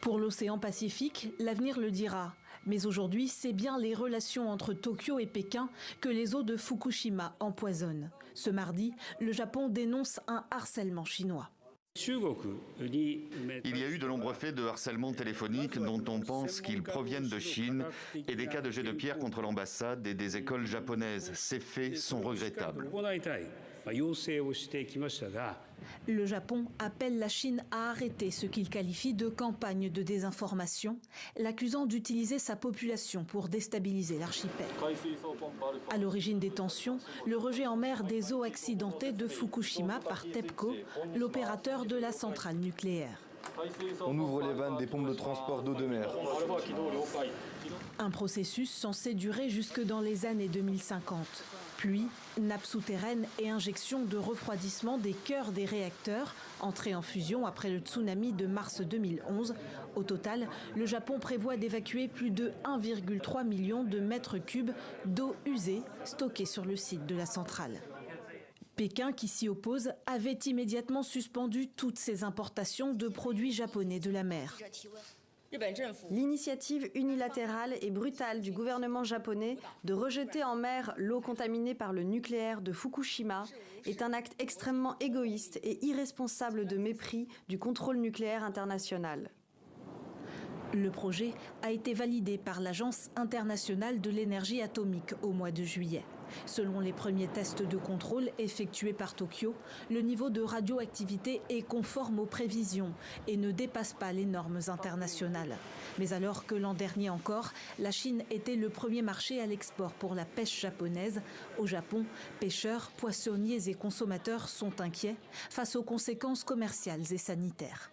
Pour l'océan Pacifique, l'avenir le dira. Mais aujourd'hui, c'est bien les relations entre Tokyo et Pékin que les eaux de Fukushima empoisonnent. Ce mardi, le Japon dénonce un harcèlement chinois. Il y a eu de nombreux faits de harcèlement téléphonique dont on pense qu'ils proviennent de Chine et des cas de jet de pierre contre l'ambassade et des écoles japonaises. Ces faits sont regrettables. Le Japon appelle la Chine à arrêter ce qu'il qualifie de campagne de désinformation, l'accusant d'utiliser sa population pour déstabiliser l'archipel. À l'origine des tensions, le rejet en mer des eaux accidentées de Fukushima par TEPCO, l'opérateur de la centrale nucléaire. On ouvre les vannes des pompes de transport d'eau de mer. Un processus censé durer jusque dans les années 2050. Puis, nappes souterraines et injection de refroidissement des cœurs des réacteurs, entrés en fusion après le tsunami de mars 2011. Au total, le Japon prévoit d'évacuer plus de 1,3 million de mètres cubes d'eau usée stockée sur le site de la centrale. Pékin, qui s'y oppose, avait immédiatement suspendu toutes ses importations de produits japonais de la mer. L'initiative unilatérale et brutale du gouvernement japonais de rejeter en mer l'eau contaminée par le nucléaire de Fukushima est un acte extrêmement égoïste et irresponsable de mépris du contrôle nucléaire international. Le projet a été validé par l'Agence internationale de l'énergie atomique au mois de juillet. Selon les premiers tests de contrôle effectués par Tokyo, le niveau de radioactivité est conforme aux prévisions et ne dépasse pas les normes internationales. Mais alors que l'an dernier encore, la Chine était le premier marché à l'export pour la pêche japonaise, au Japon, pêcheurs, poissonniers et consommateurs sont inquiets face aux conséquences commerciales et sanitaires.